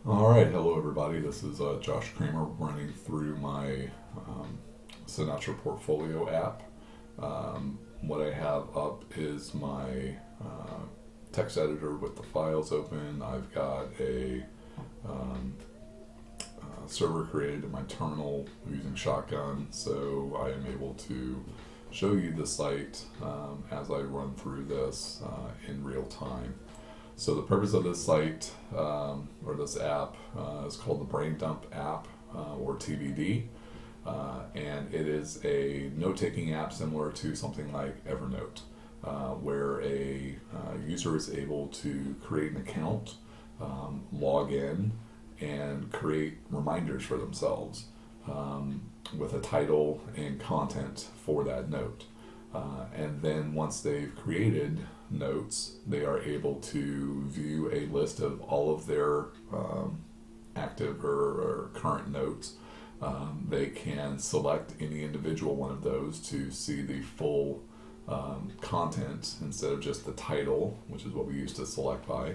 All right, hello everybody. This is Josh Kramer running through my Sinatra Portfolio app. What I have up is my text editor with the files open. I've got a server created in my terminal using Shotgun, so I am able to show you the site as I run through this in real time. So the purpose of this site or this app is called the Brain Dump app or TBD, and it is a note-taking app similar to something like Evernote, where a user is able to create an account, log in, and create reminders for themselves with a title and content for that note. And then once they've created notes, they are able to view a list of all of their active or current notes. They can select any individual one of those to see the full content instead of just the title, which is what we used to select by.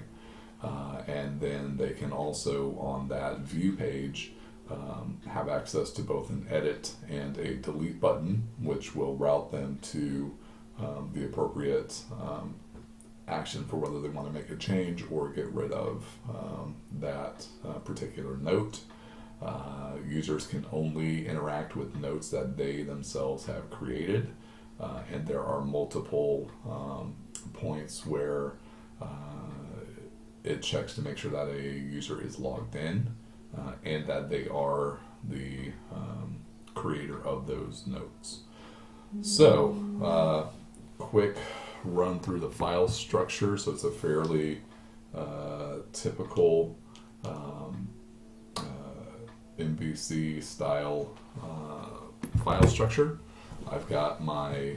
And then they can also, on that view page, have access to both an edit and a delete button, which will route them to the appropriate action for whether they want to make a change or get rid of that particular note. Users can only interact with notes that they themselves have created, and there are multiple points where it checks to make sure that a user is logged in and that they are the creator of those notes. So, quick run through the file structure. So it's a fairly typical MVC style file structure. I've got my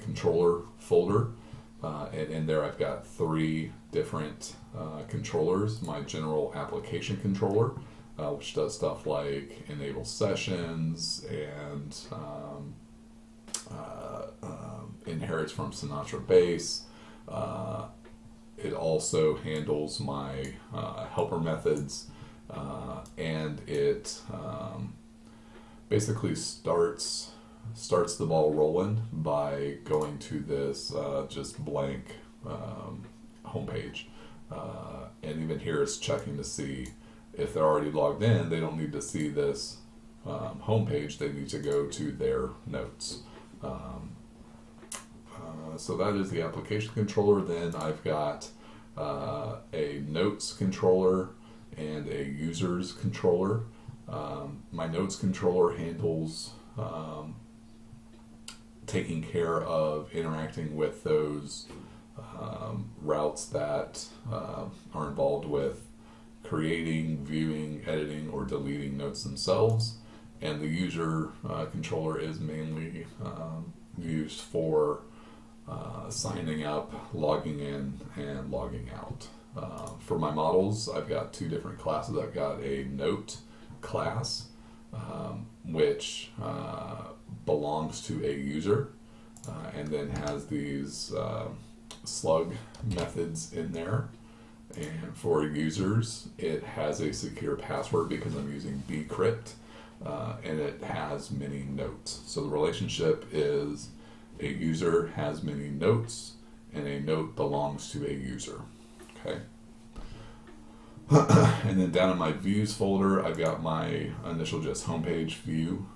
controller folder, and in there I've got three different controllers. My general application controller, which does stuff like enable sessions and inherits from Sinatra base. It also handles my helper methods, and it basically starts the ball rolling by going to this just blank homepage. And even here it's checking to see if they're already logged in. They don't need to see this homepage. They need to go to their notes. So that is the application controller. Then I've got a notes controller and a users controller. My notes controller handles taking care of interacting with those routes that are involved with creating, viewing, editing, or deleting notes themselves. And the user controller is mainly used for signing up, logging in, and logging out. For my models, I've got two different classes. I've got a note class, which belongs to a user, and then has these slug methods in there. And for users, it has a secure password because I'm using bcrypt, and it has many notes. So the relationship is a user has many notes, and a note belongs to a user. Okay. And then down in my views folder, I've got my initial just homepage view,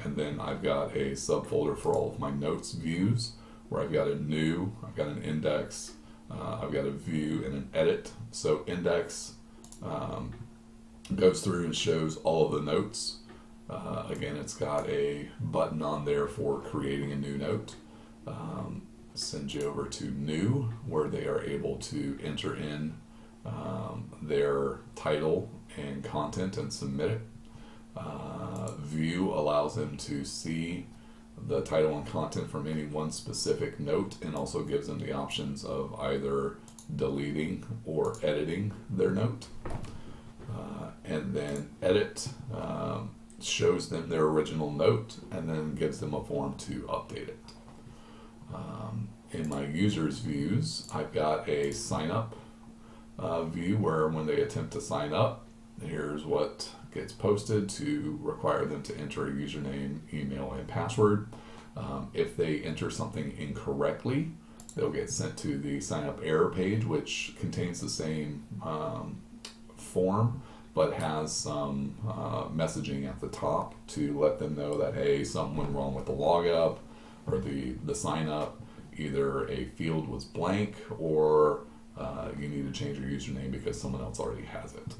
and then I've got a subfolder for all of my notes views, where I've got a new, I've got an index, I've got a view and an edit. So index goes through and shows all of the notes. Again, it's got a button on there for creating a new note. Sends you over to new, where they are able to enter in their title and content and submit it. View allows them to see the title and content from any one specific note, and also gives them the options of either deleting or editing their note. And then edit shows them their original note and then gives them a form to update it. In my users views, I've got a sign up view where when they attempt to sign up, here's what gets posted to require them to enter a username, email, and password. If they enter something incorrectly, they'll get sent to the sign up error page, which contains the same form but has some messaging at the top to let them know that, hey, something went wrong with the log up or the sign up. Either a field was blank or you need to change your username because someone else already has it.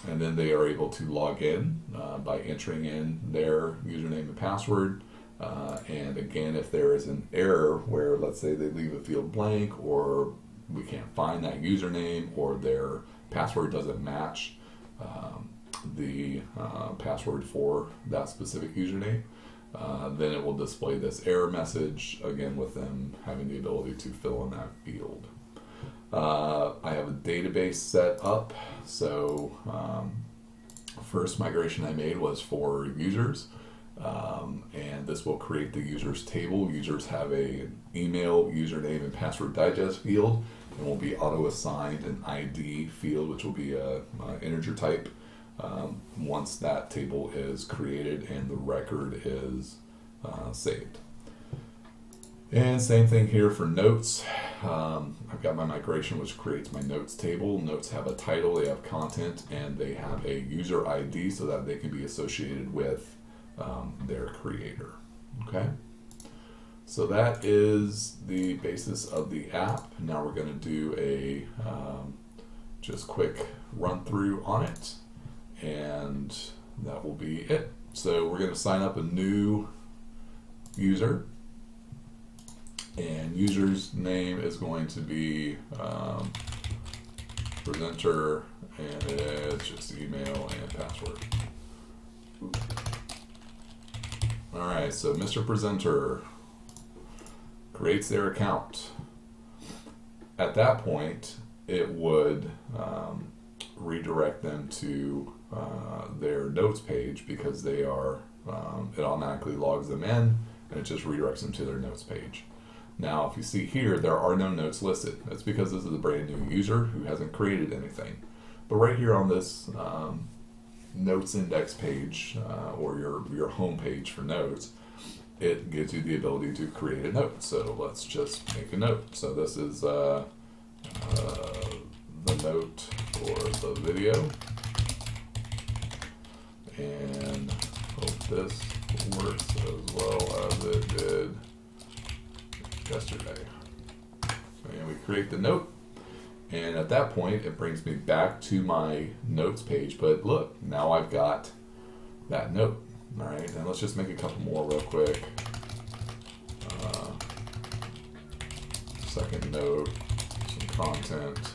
And then they are able to log in by entering in their username and password. And again, if there is an error where, let's say, they leave a field blank, or we can't find that username, or their password doesn't match the password for that specific username, then it will display this error message, again with them having the ability to fill in that field. I have a database set up. So first migration I made was for users, and this will create the users table. Users have an email, username, and password digest field, and will be auto-assigned an ID field, which will be a integer type once that table is created and the record is saved. And same thing here for notes. I've got my migration, which creates my notes table. Notes have a title, they have content, and they have a user ID so that they can be associated with their creator. Okay, so that is the basis of the app. Now we're going to do a just quick run through on it, and that will be it. So we're going to sign up a new user, and user's name is going to be presenter, and it's just email and password. Alright, so Mr. Presenter creates their account. At that point, it would redirect them to their notes page, because they are, it automatically logs them in and it just redirects them to their notes page. Now, if you see here, there are no notes listed. That's because this is a brand new user who hasn't created anything. But right here on this notes index page, or your home page for notes, it gives you the ability to create a note. So let's just make a note. So this is the note for the video, and hope this works as well as it did yesterday. And we create the note, and at that point it brings me back to my notes page. But look, now I've got that note. All right, and let's just make a couple more real quick. Second note, some content,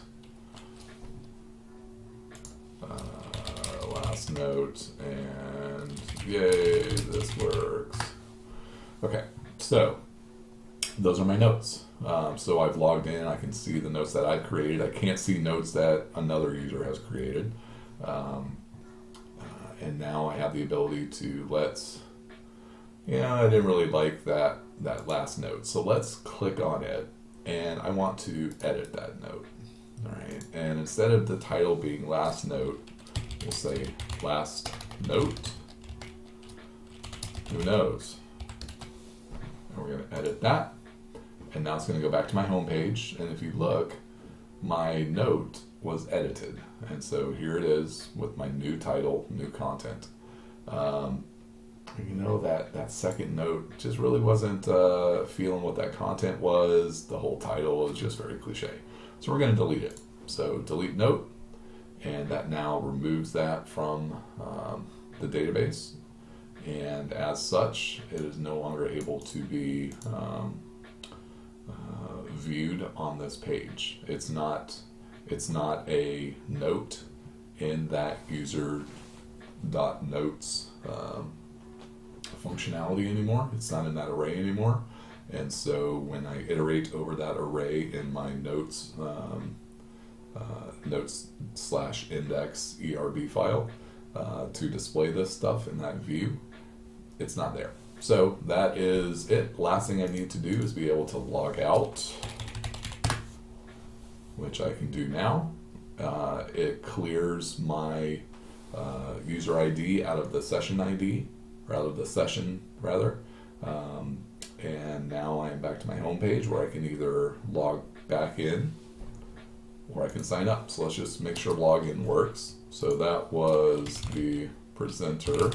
last note, and yay, this works. Okay, so those are my notes. So I've logged in, I can see the notes that I created. I can't see notes that another user has created. And now I have the ability to I didn't really like that last note. So let's click on it, and I want to edit that note. All right, and instead of the title being last note, we'll say last note. Who knows? And we're going to edit that. And now it's going to go back to my home page, and if you look, my note was edited, and so here it is with my new title, new content. That second note just really wasn't feeling what that content was. The whole title was just very cliche, so we're going to delete it. So delete note, and that now removes that from the database, and as such, it is no longer able to be viewed on this page. It's not a note in that user.notes functionality anymore. It's not in that array anymore, and so when I iterate over that array in my notes notes/index ERB file to display this stuff in that view, it's not there. So that is it. Last thing I need to do is be able to log out, which I can do now. it clears my user ID out of the session ID, or out of the session rather. And now I am back to my home page where I can either log back in or I can sign up. So let's just make sure login works. So that was the presenter.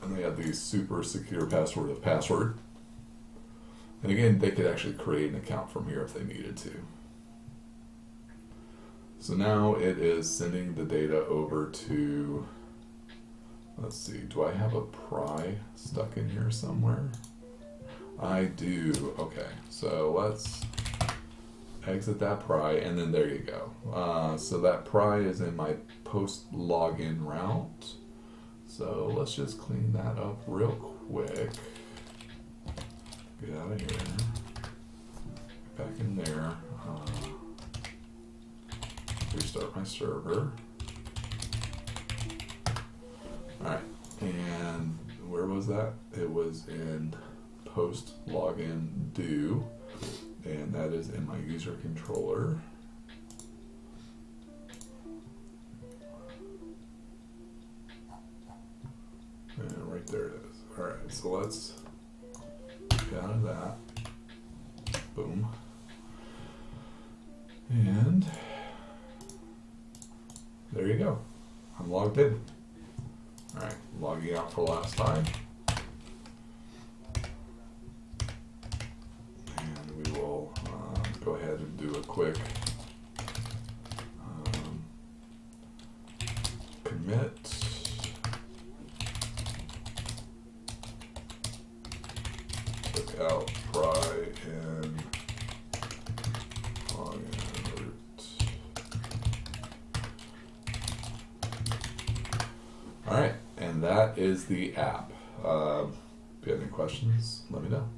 And they had the super secure password of password. And again, they could actually create an account from here if they needed to. So now it is sending the data over to, let's see, do I have a pry stuck in here somewhere? I do. Okay, so let's exit that pry, and then there you go. So that pry is in my post login route. So let's just clean that up real quick. Get out of here. Get back in there. Restart my server. Alright, and where was that? It was in post login do, and that is in my user controller. And right there it is. Alright, so let's get out of that. Boom. And there you go. I'm logged in. Alright, logging out for the last time. And we will go ahead and do a quick commit. Took out pry and login root. Alright, and that is the app. If you have any questions, let me know.